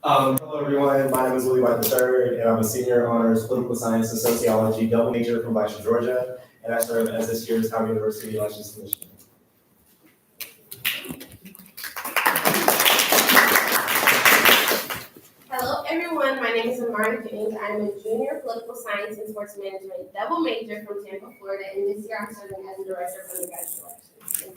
Hello everyone, my name is Louis White III, and I'm a senior honors political science and sociology double major from Blanchard, Georgia, and I serve as this year's Howard University Elections Commissioner. Hello everyone, my name is Amara Jennings. I am a junior political science and sports management double major from Tampa, Florida, and this year I'm serving as the director of undergraduate elections.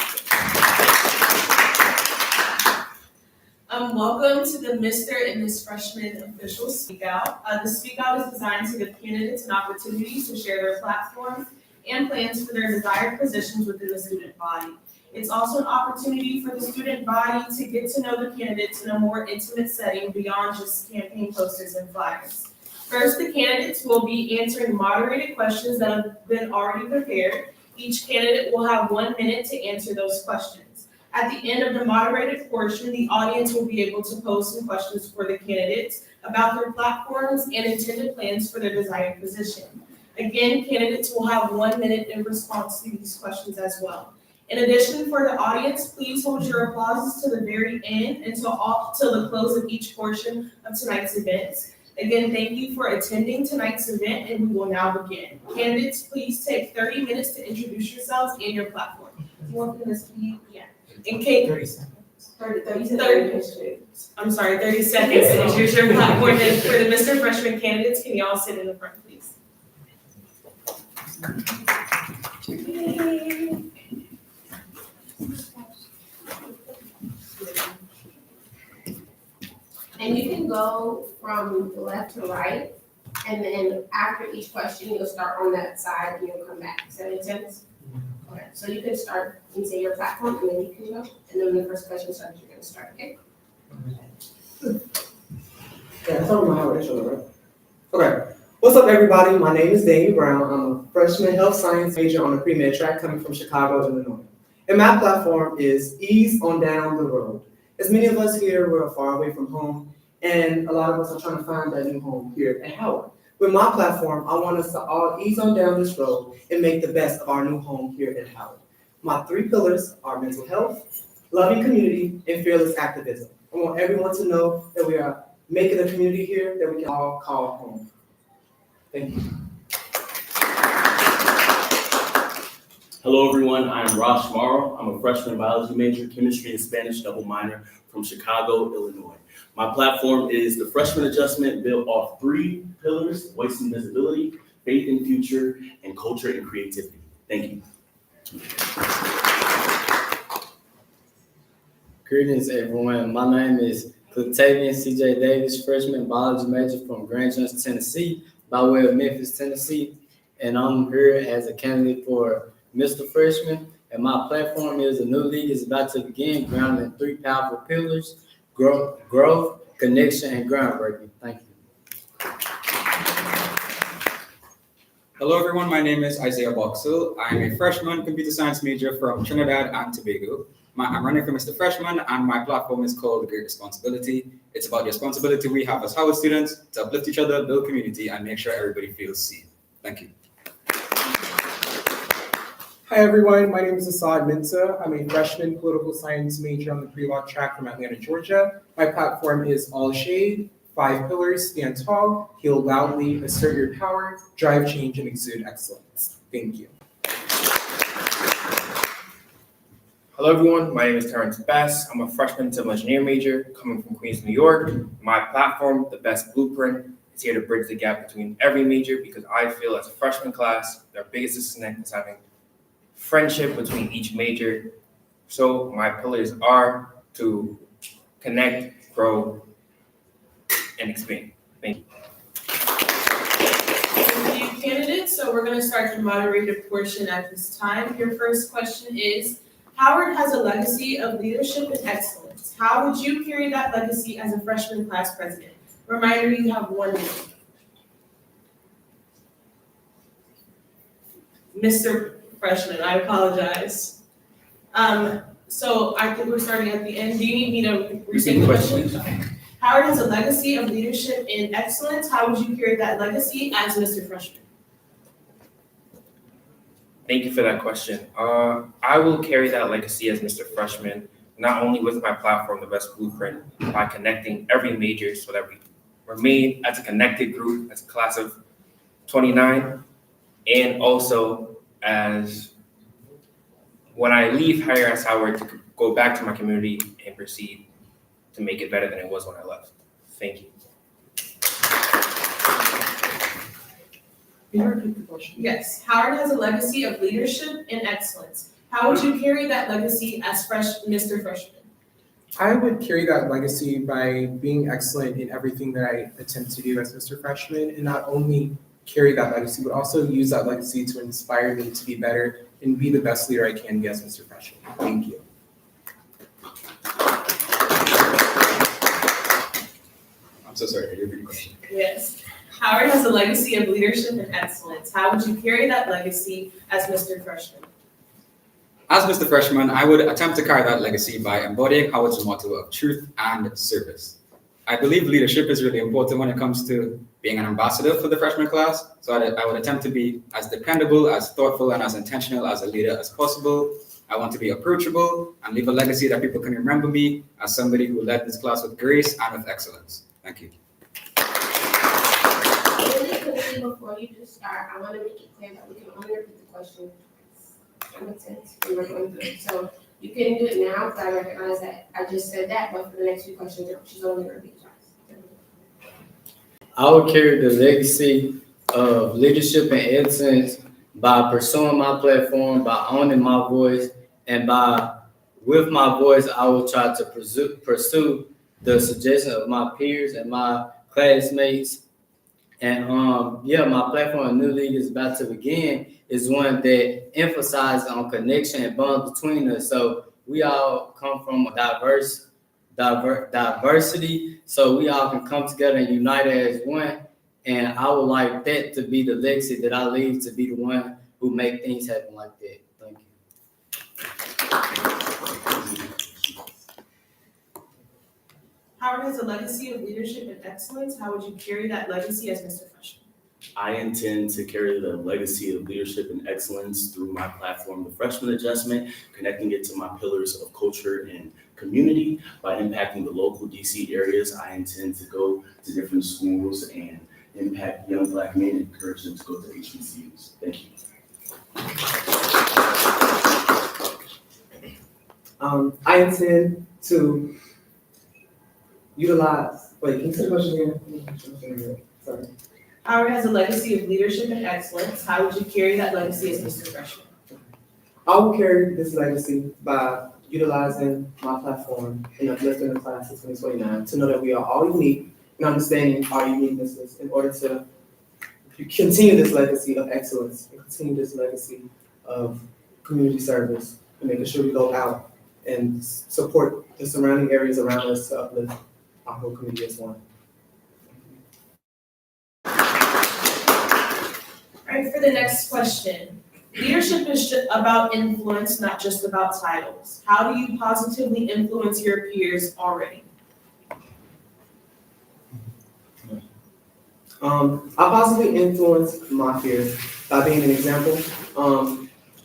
Welcome to the Mr. and Ms. Freshman official Speak Out. The Speak Out is designed to give candidates an opportunity to share their platforms and plans for their desired positions within the student body. It's also an opportunity for the student body to get to know the candidates in a more intimate setting beyond just campaign posters and flyers. First, the candidates will be answering moderated questions that have been already prepared. Each candidate will have 1 minute to answer those questions. At the end of the moderated portion, the audience will be able to pose some questions for the candidates about their platforms and intended plans for their desired position. Again, candidates will have 1 minute in response to these questions as well. In addition, for the audience, please hold your applauses to the very end until the close of each portion of tonight's events. Again, thank you for attending tonight's event, and we will now begin. Candidates, please take 30 minutes to introduce yourselves and your platform. Do you want this to be? Yeah. In case 30 seconds. 30 seconds to introduce your platform. And for the Mr. Freshman candidates, can you all sit in the front, please? And you can go from left to right, and then after each question, you'll start on that side and you'll come back. Does that make sense? Okay, so you can start and say your platform, and then you can go, and then when the first question starts, you're gonna start, okay? Yeah, that's all my intro, right? Okay. What's up, everybody? My name is Daniel Brown. I'm a freshman health science major on the pre-med track coming from Chicago, Illinois. And my platform is Ease on Down the Road. As many of us here, we're far away from home, and a lot of us are trying to find that new home here at Howard. With my platform, I want us to all ease on down this road and make the best of our new home here at Howard. My 3 pillars are mental health, loving community, and fearless activism. I want everyone to know that we are making a community here that we can all call home. Thank you. Hello everyone, I am Rosh Morrow. I'm a freshman biology major, chemistry and Spanish double minor from Chicago, Illinois. My platform is the freshman adjustment built off 3 pillars: voice and visibility, faith and future, and culture and creativity. Thank you. Greetings, everyone. My name is Octavian C.J. Davis, freshman biology major from Grand Junction, Tennessee, by way of Memphis, Tennessee. And I'm here as a candidate for Mr. Freshman. And my platform is: a new league is about to begin, grounded in 3 powerful pillars: growth, connection, and groundbreaking. Thank you. Hello everyone, my name is Isaiah Boxell. I'm a freshman computer science major from Trinidad and Tobago. I'm running for Mr. Freshman, and my platform is called Great Responsibility. It's about the responsibility we have as Howard students to uplift each other, build community, and make sure everybody feels seen. Thank you. Hi everyone, my name is Asad Minsa. I'm a freshman political science major on the pre-law track from Atlanta, Georgia. My platform is all shade, 5 pillars: stand tall, heal loudly, assert your power, drive change, and exude excellence. Thank you. Hello everyone, my name is Terrence Bass. I'm a freshman civil engineer major coming from Queens, New York. My platform, The Best Blueprint, is here to bridge the gap between every major, because I feel as a freshman class, their biggest disconnect is having friendship between each major. So my pillars are to connect, grow, and expand. Thank you. Thank you, candidates. So we're going to start the moderated portion at this time. Your first question is: Howard has a legacy of leadership and excellence. How would you carry that legacy as a freshman class president? Reminder, you have 1 minute. Mr. Freshman, I apologize. So I think we're starting at the end. Do you need me to restate the question? Howard has a legacy of leadership and excellence. How would you carry that legacy as Mr. Freshman? Thank you for that question. I will carry that legacy as Mr. Freshman not only with my platform, The Best Blueprint, by connecting every major so that we remain as a connected group, as a class of 29, and also as when I leave Higher Howard to go back to my community and proceed to make it better than it was when I left. Thank you. Can you repeat the question? Yes, Howard has a legacy of leadership and excellence. How would you carry that legacy as Mr. Freshman? I would carry that legacy by being excellent in everything that I attempt to do as Mr. Freshman, and not only carry that legacy, but also use that legacy to inspire me to be better and be the best leader I can be as Mr. Freshman. Thank you. I'm so sorry, I didn't read the question. Yes. Howard has a legacy of leadership and excellence. How would you carry that legacy as Mr. Freshman? As Mr. Freshman, I would attempt to carry that legacy by embodying Howard's motto of truth and service. I believe leadership is really important when it comes to being an ambassador for the freshman class. So I would attempt to be as dependable, as thoughtful, and as intentional as a leader as possible. I want to be approachable and leave a legacy that people can remember me as somebody who led this class with grace and with excellence. Thank you. Really quickly before you just start, I want to make it clear that we can only repeat the question. That makes sense. We were going through it. So you can do it now, because I recognize that I just said that, but for the next few questions, she's only going to repeat twice. I would carry the legacy of leadership and excellence by pursuing my platform, by owning my voice, and with my voice, I will try to pursue the suggestion of my peers and my classmates. And my platform, New League is about to begin, is one that emphasizes on connection and bond between us. So we all come from diversity, so we all can come together and unite as one. And I would like that to be the legacy that I leave, to be the one who make things happen like that. Thank you. Howard has a legacy of leadership and excellence. How would you carry that legacy as Mr. Freshman? I intend to carry the legacy of leadership and excellence through my platform, The Freshman Adjustment, connecting it to my pillars of culture and community by impacting the local DC areas. I intend to go to different schools and impact young Black men and encourage them to go to HBCUs. Thank you. I intend to utilize, can you say the question again? Sorry. Howard has a legacy of leadership and excellence. How would you carry that legacy as Mr. Freshman? I will carry this legacy by utilizing my platform and uplifting the class of 2029 to know that we are all unique and understanding our uniquenesses in order to continue this legacy of excellence and continue this legacy of community service and making sure we go out and support the surrounding areas around us to uplift our whole community as one. All right, for the next question. Leadership is about influence, not just about titles. How do you positively influence your peers already? I positively influence my peers by being an example.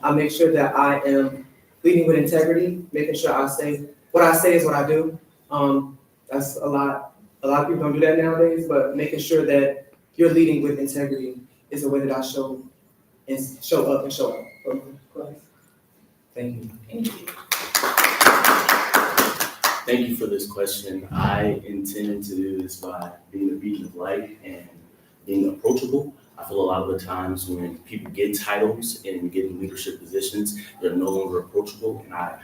I make sure that I am leading with integrity, making sure what I say is what I do. That's a lot of people don't do that nowadays, but making sure that you're leading with integrity is the way that I show up for class. Thank you. Thank you. Thank you for this question. I intend to do this by being a beacon of light and being approachable. I feel a lot of the times when people get titles and get in leadership positions, they're no longer approachable, and I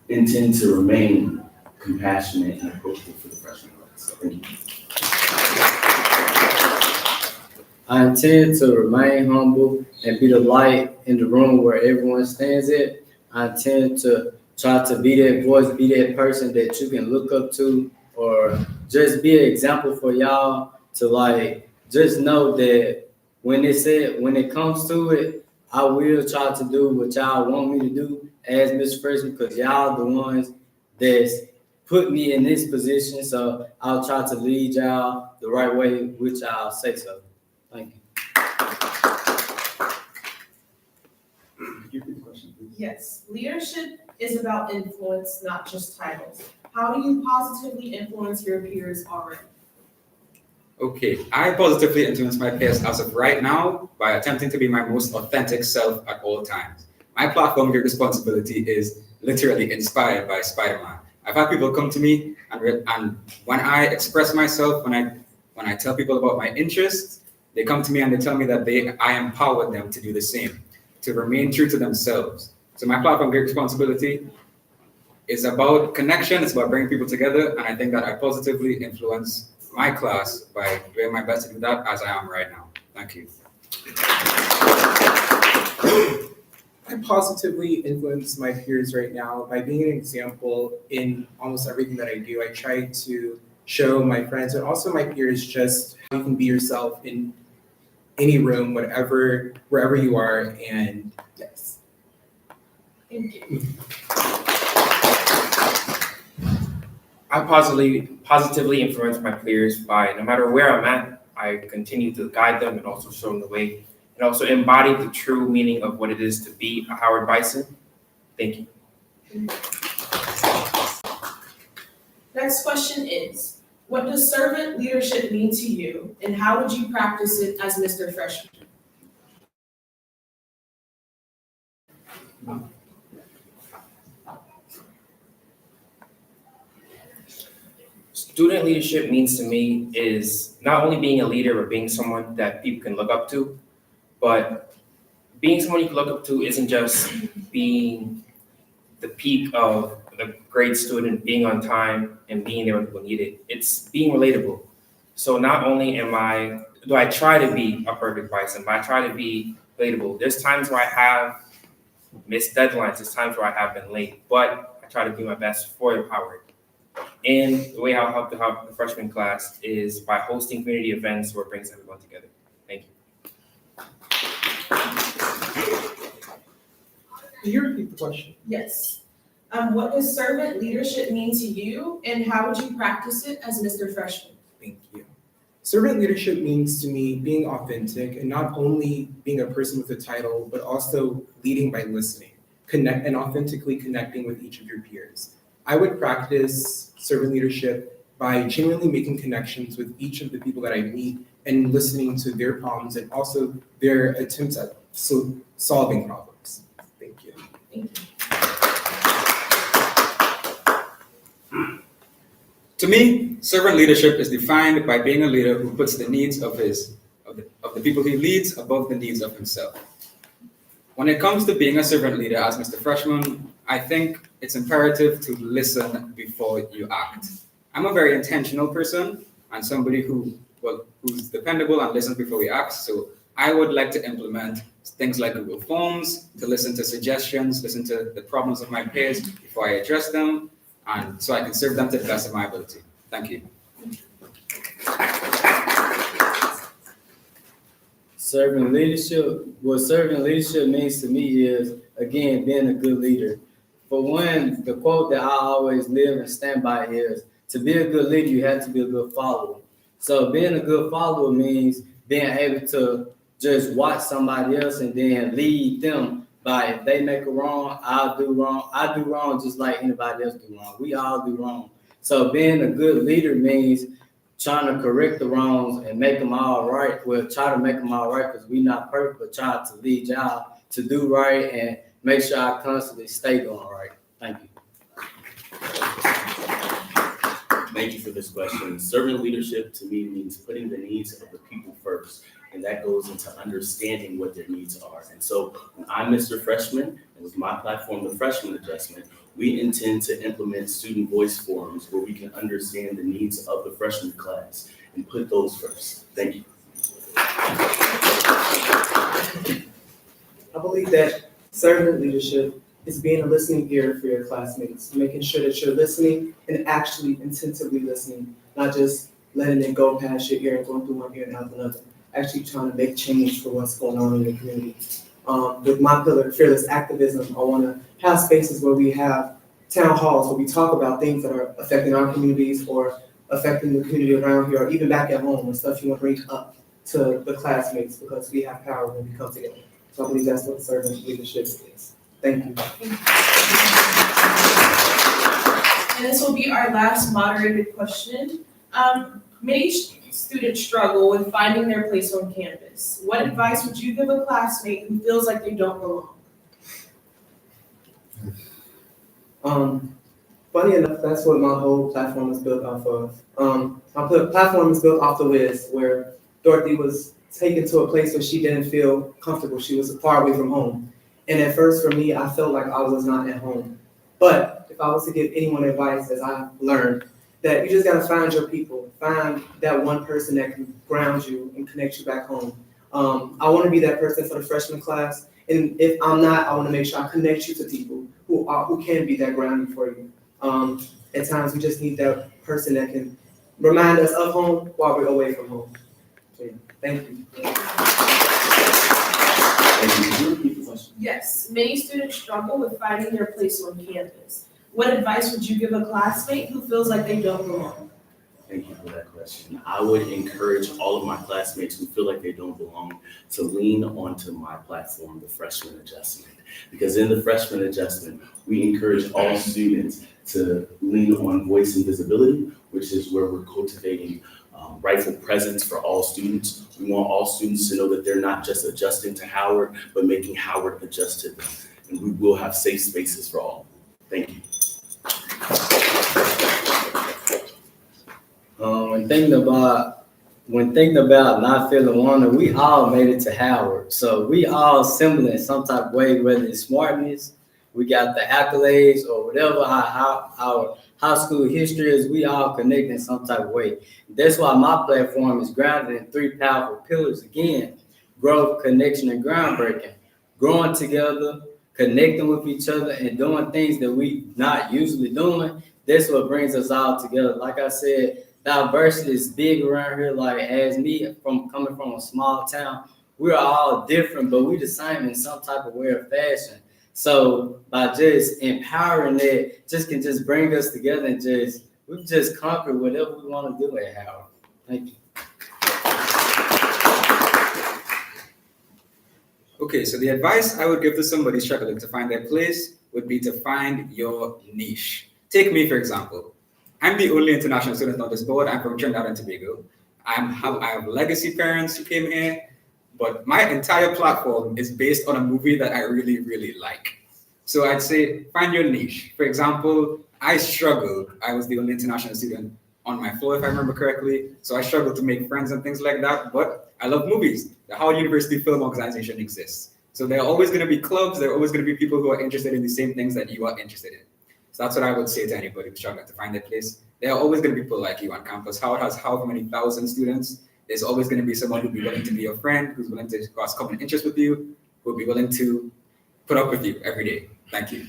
intend to remain compassionate and approachable for the freshman class. So thank you. I intend to remain humble and be the light in the room where everyone stands at. I intend to try to be that voice, be that person that you can look up to, or just be an example for y'all to just know that when it comes to it, I will try to do what y'all want me to do as Mr. Freshman, because y'all the ones that's put me in this position. So I'll try to lead y'all the right way, which I'll say so. Thank you. Yes, leadership is about influence, not just titles. How do you positively influence your peers already? Okay, I positively influence my peers as of right now by attempting to be my most authentic self at all times. My platform, Great Responsibility, is literally inspired by Spider-Man. I've had people come to me and when I express myself, when I tell people about my interests, they come to me and they tell me that I empower them to do the same, to remain true to themselves. So my platform, Great Responsibility, is about connection. It's about bringing people together, and I think that I positively influence my class by doing my best to do that as I am right now. Thank you. I positively influence my peers right now by being an example in almost everything that I do. I try to show my friends and also my peers just how you can be yourself in any room, wherever you are, and yes. Thank you. I positively influence my peers by no matter where I'm at, I continue to guide them and also show them the way and also embody the true meaning of what it is to be a Howard Bison. Thank you. Next question is, what does servant leadership mean to you, and how would you practice it as Mr. Freshman? Student leadership means to me is not only being a leader or being someone that people can look up to, but being someone you can look up to isn't just being the peak of the great student, being on time and being there when people need it. It's being relatable. So not only do I try to be a perfect Bison, but I try to be relatable. There's times where I have missed deadlines, there's times where I have been late, but I try to do my best for Howard. And the way I'll help the freshman class is by hosting community events where it brings everyone together. Thank you. Can you repeat the question? Yes. What does servant leadership mean to you, and how would you practice it as Mr. Freshman? Thank you. Servant leadership means to me being authentic and not only being a person with a title, but also leading by listening, and authentically connecting with each of your peers. I would practice servant leadership by genuinely making connections with each of the people that I meet and listening to their problems and also their attempts at solving problems. Thank you. Thank you. To me, servant leadership is defined by being a leader who puts the needs of the people he leads above the needs of himself. When it comes to being a servant leader as Mr. Freshman, I think it's imperative to listen before you act. I'm a very intentional person and somebody who's dependable and listens before we act. So I would like to implement things like Google Forms, to listen to suggestions, listen to the problems of my peers before I address them, and so I can serve them to the best of my ability. Thank you. Serving leadership, what serving leadership means to me is, again, being a good leader. For one, the quote that I always live and stand by is, to be a good leader, you have to be a good follower. So being a good follower means being able to just watch somebody else and then lead them by, if they make a wrong, I'll do wrong. I do wrong just like anybody else do wrong. We all do wrong. So being a good leader means trying to correct the wrongs and make them all right. Well, try to make them all right because we're not perfect, but try to lead y'all to do right and make sure I constantly stay doing right. Thank you. Thank you for this question. Servant leadership to me means putting the needs of the people first, and that goes into understanding what their needs are. And so when I'm Mr. Freshman, and with my platform, the Freshman Adjustment, we intend to implement student voice forums where we can understand the needs of the freshman class and put those first. Thank you. I believe that servant leadership is being a listening ear for your classmates, making sure that you're listening and actually intensively listening, not just letting it go past your ear and going through one ear and out another. Actually trying to make change for what's going on in your community. With my pillar, fearless activism, I want to have spaces where we have town halls where we talk about things that are affecting our communities or affecting the community around here, or even back at home, and stuff you want to bring up to the classmates because we have power when we come together. So I believe that's what servant leadership is. Thank you. And this will be our last moderated question. Many students struggle with finding their place on campus. What advice would you give a classmate who feels like they don't belong? Funny enough, that's what my whole platform is built off of. My platform is built off the Wiz, where Dorothy was taken to a place where she didn't feel comfortable. She was far away from home. And at first, for me, I felt like I was not at home. But if I was to give anyone advice, as I've learned, that you just gotta find your people, find that one person that can ground you and connect you back home. I wanna be that person for the freshman class, and if I'm not, I wanna make sure I connect you to people who can be that grounding for you. At times, we just need that person that can remind us of home while we're away from home. So, yeah, thank you. Could you repeat the question? Yes, many students struggle with finding their place on campus. What advice would you give a classmate who feels like they don't belong? Thank you for that question. I would encourage all of my classmates who feel like they don't belong to lean onto my platform, the Freshman Adjustment. Because in the Freshman Adjustment, we encourage all students to lean on voice and visibility, which is where we're cultivating rightful presence for all students. We want all students to know that they're not just adjusting to Howard, but making Howard adjust to them. And we will have safe spaces for all. Thank you. When thinking about not feeling wanted, we all made it to Howard. So we all similar in some type of way, whether it's smartness, we got the accolades or whatever our high school history is, we all connect in some type of way. That's why my platform is grounded in 3 powerful pillars. Again, growth, connection, and groundbreaking. Growing together, connecting with each other, and doing things that we not usually doing. That's what brings us all together. Like I said, diversity is big around here. Like as me coming from a small town, we're all different, but we the same in some type of way or fashion. So by just empowering that, can bring us together and we just conquer whatever we want to do at Howard. Thank you. Okay, so the advice I would give to somebody struggling to find their place would be to find your niche. Take me, for example. I'm the only international student on this board. I'm from Trinidad and Tobago. I have legacy parents who came here, but my entire platform is based on a movie that I really, really like. So I'd say find your niche. For example, I struggled. I was the only international student on my floor, if I remember correctly. So I struggled to make friends and things like that, but I love movies. The Howard University Film Organization exists. So there are always going to be clubs. There are always going to be people who are interested in the same things that you are interested in. So that's what I would say to anybody who's struggling to find their place. There are always going to be people like you on campus. Howard has however many thousand students. There's always going to be someone who'll be willing to be your friend, who's willing to cross common interest with you, who'll be willing to put up with you every day. Thank you.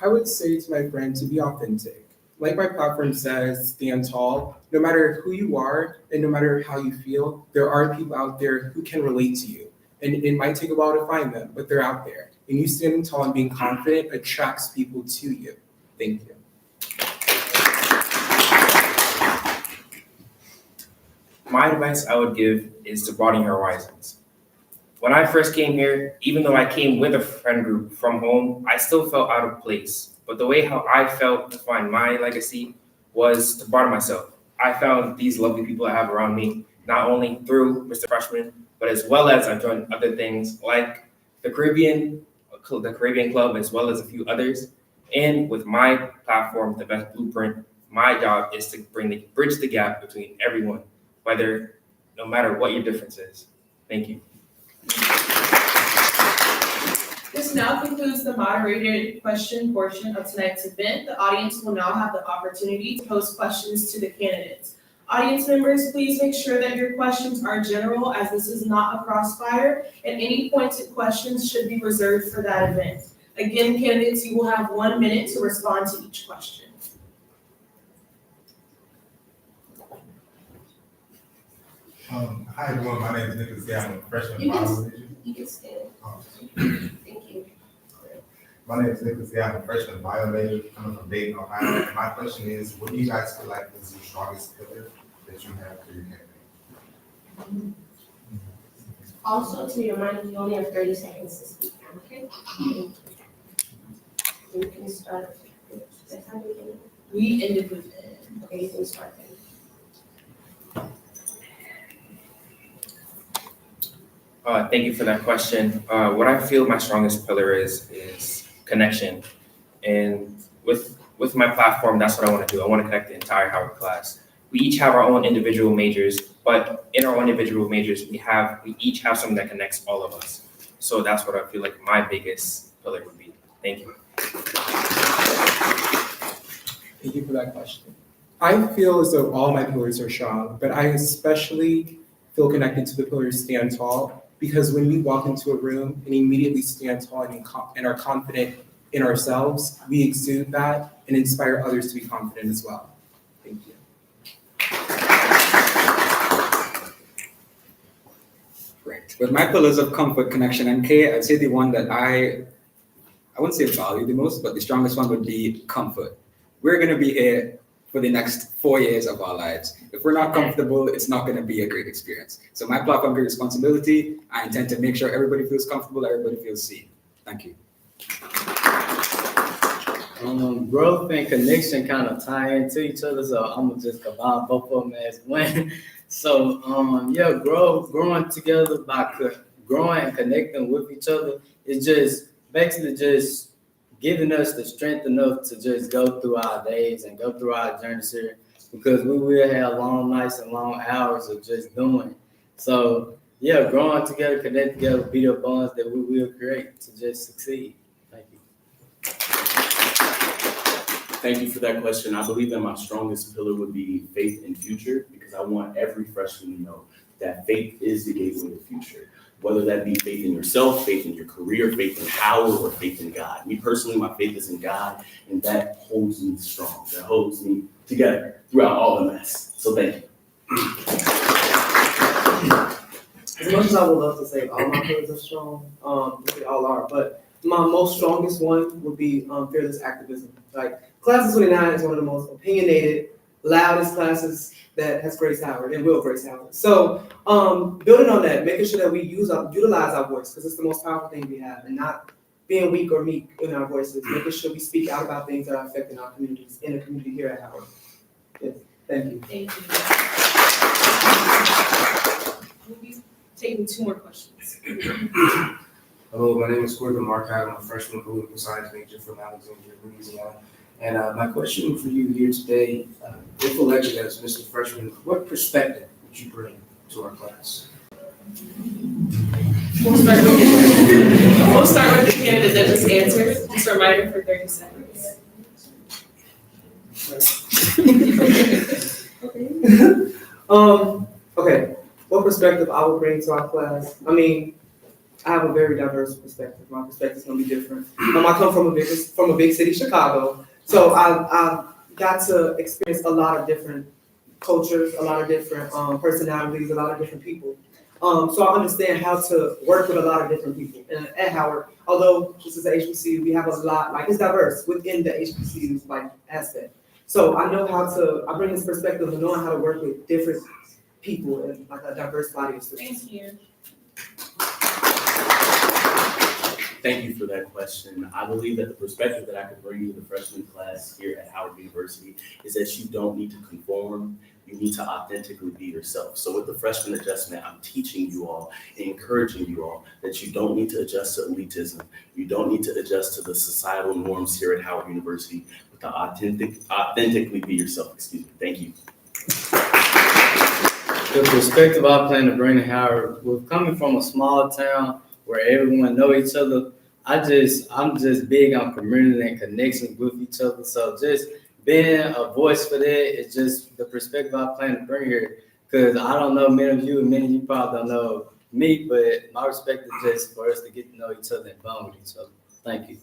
I would say to my friend to be authentic. Like my platform says, stand tall. No matter who you are and no matter how you feel, there are people out there who can relate to you. And it might take a while to find them, but they're out there. And you standing tall and being confident attracts people to you. Thank you. My advice I would give is to broaden your horizons. When I first came here, even though I came with a friend group from home, I still felt out of place. But the way how I felt to find my legacy was to broaden myself. I found these lovely people I have around me, not only through Mr. Freshman, but as well as I joined other things like the Caribbean Club, as well as a few others. And with my platform, The Best Blueprint, my job is to bridge the gap between everyone, no matter what your difference is. Thank you. This now concludes the moderated question portion of tonight's event. The audience will now have the opportunity to pose questions to the candidates. Audience members, please make sure that your questions are general, as this is not a crossfire, and any pointed questions should be reserved for that event. Again, candidates, you will have 1 minute to respond to each question. Hi everyone, my name is Nicholas Gay. I'm a freshman biology. You can stand. Thank you. My name is Nicholas Gay. I'm a freshman bio major coming from Dayton, Ohio. And my question is, what do you guys feel like is the strongest pillar that you have for your campaign? Also, to be reminded, you only have 30 seconds to speak now, okay? You can start. That's how you can- We ended with Okay, you can start then. Thank you for that question. What I feel my strongest pillar is connection. And with my platform, that's what I want to do. I want to connect the entire Howard class. We each have our own individual majors, but in our own individual majors, we each have something that connects all of us. So that's what I feel like my biggest pillar would be. Thank you. Thank you for that question. I feel as though all my pillars are strong, but I especially feel connected to the pillars stand tall, because when we walk into a room and immediately stand tall and are confident in ourselves, we exude that and inspire others to be confident as well. Thank you. Great. With my pillars of comfort, connection, and care, I'd say the one that I wouldn't say value the most, but the strongest one would be comfort. We're going to be here for the next 4 years of our lives. If we're not comfortable, it's not going to be a great experience. So my platform, Great Responsibility, I intend to make sure everybody feels comfortable, everybody feels seen. Thank you. Growth and connection kind of tie into each other, so I'm gonna just combine both of them as one. So, growing together by growing and connecting with each other is just basically just giving us the strength enough to just go through our days and go through our journeys here, because we will have long nights and long hours of just doing. So, growing together, connect together, be the bonds that we will create to just succeed. Thank you. Thank you for that question. I believe that my strongest pillar would be faith and future, because I want every freshman to know that faith is the gateway to the future. Whether that be faith in yourself, faith in your career, faith in Howard, or faith in God. Me personally, my faith is in God, and that holds me strong. That holds me together throughout all the mess. So thank you. As much as I would love to say all my pillars are strong, they all are, but my most strongest one would be fearless activism. Like, Class of 29 is one of the most opinionated, loudest classes that has graced Howard and will grace Howard. So, building on that, making sure that we utilize our voice, because it's the most powerful thing we have, and not being weak or meek in our voices, making sure we speak out about things that are affecting our communities, in the community here at Howard. Yes, thank you. Thank you. We'll be taking 2 more questions. Hello, my name is Corbin Marcotte. I'm a freshman political science major from Alexandria, Louisiana. And my question for you here today, if elected as Mr. Freshman, what perspective would you bring to our class? We'll start with the candidate that just answered. Just a reminder for 30 seconds. Okay, what perspective I would bring to our class? I mean, I have a very diverse perspective. My perspective is gonna be different. I come from a big city, Chicago, so I've got to experience a lot of different cultures, a lot of different personalities, a lot of different people. So I understand how to work with a lot of different people. And at Howard, although this is the HBCU, we have a lot, like, it's diverse within the HBCU's like aspect. So I bring this perspective of knowing how to work with different people and like a diverse body of students. Thank you. Thank you for that question. I believe that the perspective that I could bring to the freshman class here at Howard University is that you don't need to conform. You need to authentically be yourself. So with the freshman adjustment, I'm teaching you all and encouraging you all that you don't need to adjust to elitism. You don't need to adjust to the societal norms here at Howard University, but to authentically be yourself. Excuse me. Thank you. The perspective I plan to bring to Howard, we're coming from a small town where everyone know each other. I'm just big on community and connections with each other. So just being a voice for that is just the perspective I plan to bring here. Because I don't know many of you, and many of you probably don't know me, but my perspective is just for us to get to know each other and bond with each other. Thank you.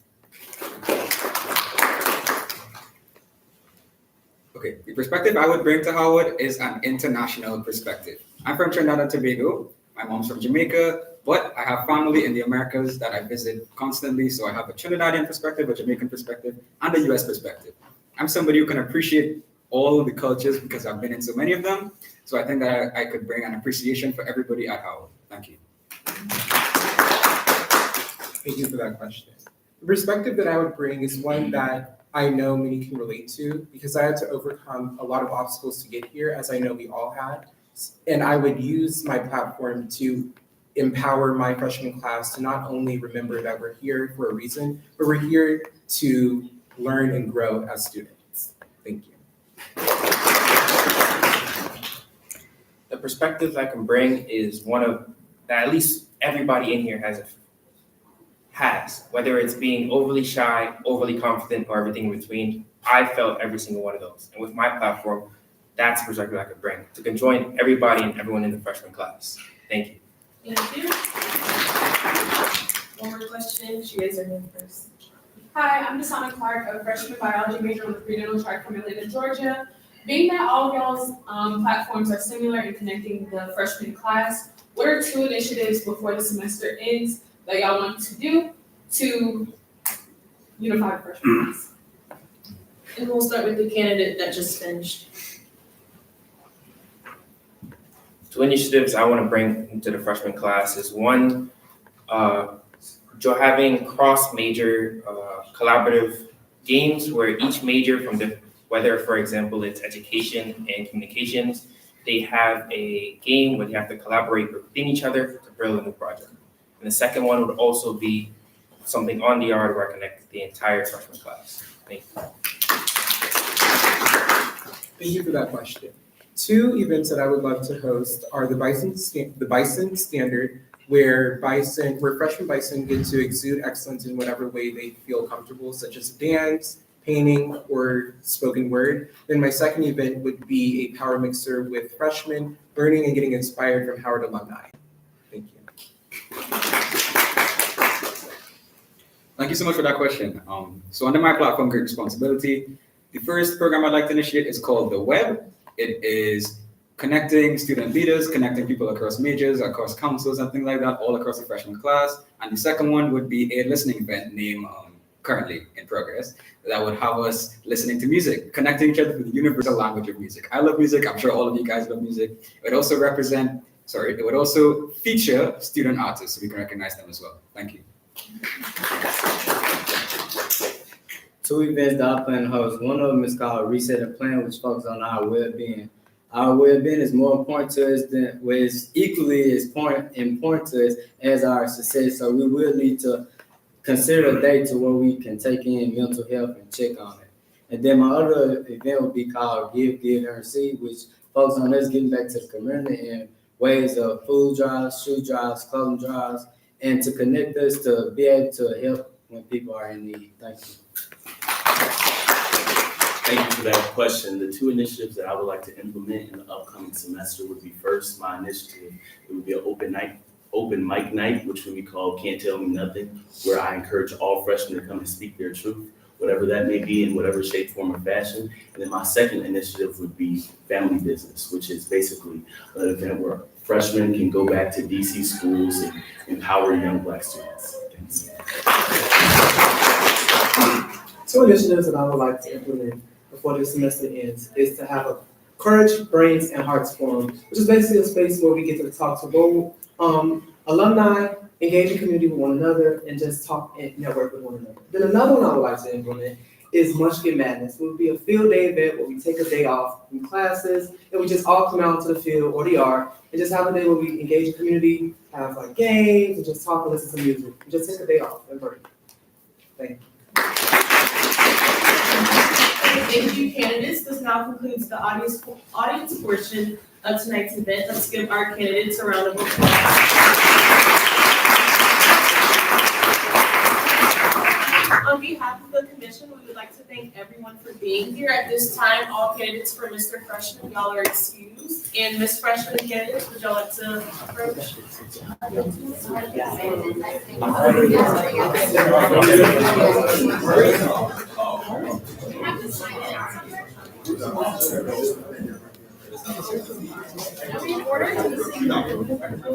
Okay, the perspective I would bring to Howard is an international perspective. I'm from Trinidad and Tobago. My mom's from Jamaica, but I have family in the Americas that I visit constantly. So I have a Trinidadian perspective, a Jamaican perspective, and a US perspective. I'm somebody who can appreciate all the cultures because I've been in so many of them. So I think that I could bring an appreciation for everybody at Howard. Thank you. Thank you for that question. The perspective that I would bring is one that I know many can relate to because I had to overcome a lot of obstacles to get here, as I know we all had. And I would use my platform to empower my freshman class to not only remember that we're here for a reason, but we're here to learn and grow as students. Thank you. The perspective I can bring is one of that at least everybody in here has, whether it's being overly shy, overly confident, or everything in between. I felt every single one of those. And with my platform, that's the perspective I could bring to join everybody and everyone in the freshman class. Thank you. Thank you. One more question, she raised her hand first. Hi, I'm Desana Clark, a freshman biology major on the prenatal track from Atlanta, Georgia. Being that all of y'all's platforms are similar in connecting the freshman class, what are 2 initiatives before the semester ends that y'all want to do to unify the freshman class? And we'll start with the candidate that just finished. 2 initiatives I want to bring into the freshman class is one, having cross-major collaborative games where each major from whether, for example, it's education and communications, they have a game where they have to collaborate within each other to build a new project. And the second one would also be something on the yard where I connect the entire freshman class. Thank you. Thank you for that question. 2 events that I would love to host are the Bison Standard, where freshman Bison get to exude excellence in whatever way they feel comfortable, such as dance, painting, or spoken word. Then my second event would be a power mixer with freshmen learning and getting inspired from Howard alumni. Thank you. Thank you so much for that question. So under my platform, Great Responsibility, the first program I'd like to initiate is called The Web. It is connecting student leaders, connecting people across majors, across councils, and things like that, all across the freshman class. And the second one would be a listening event named currently in progress that would have us listening to music, connecting each other with the universal language of music. I love music. I'm sure all of you guys love music. It would also feature student artists so we can recognize them as well. Thank you. 2 events that I plan to host. One of them is called Reset and Plan, which focuses on our well-being. Our well-being is more important to us is equally as important to us as our success. So we will need to consider a day to where we can take in mental health and check on it. And then my other event will be called Give, and Receive, which focuses on us getting back to the community in ways of food drives, shoe drives, clothing drives, and to connect us to be able to help when people are in need. Thank you. Thank you for that question. The 2 initiatives that I would like to implement in the upcoming semester would be first, my initiative, it would be an open mic night, which would be called Can't Tell Me Nothing, where I encourage all freshmen to come and speak their truth, whatever that may be in whatever shape, form, or fashion. And then my second initiative would be Family Business, which is basically an event where freshmen can go back to DC schools and empower young Black students. Thanks. 2 initiatives that I would like to implement before the semester ends is to have a Courage, Brains, and Hearts Forum, which is basically a space where we get to talk to both alumni, engage in community with one another, and just talk and network with one another. Then another one I would like to implement is Munch Get Madness. It would be a field day event where we take a day off from classes and we just all come out to the field or the yard and just have a day where we engage in community, have like games, and just talk and listen to music. And just take a day off and break. Thank you. Thank you, candidates. This now concludes the audience portion of tonight's event. Let's give our candidates a round of applause. On behalf of the commission, we would like to thank everyone for being here. At this time, all candidates for Mr. Freshman, y'all are excused. And Miss Freshman candidates, would y'all like to approach?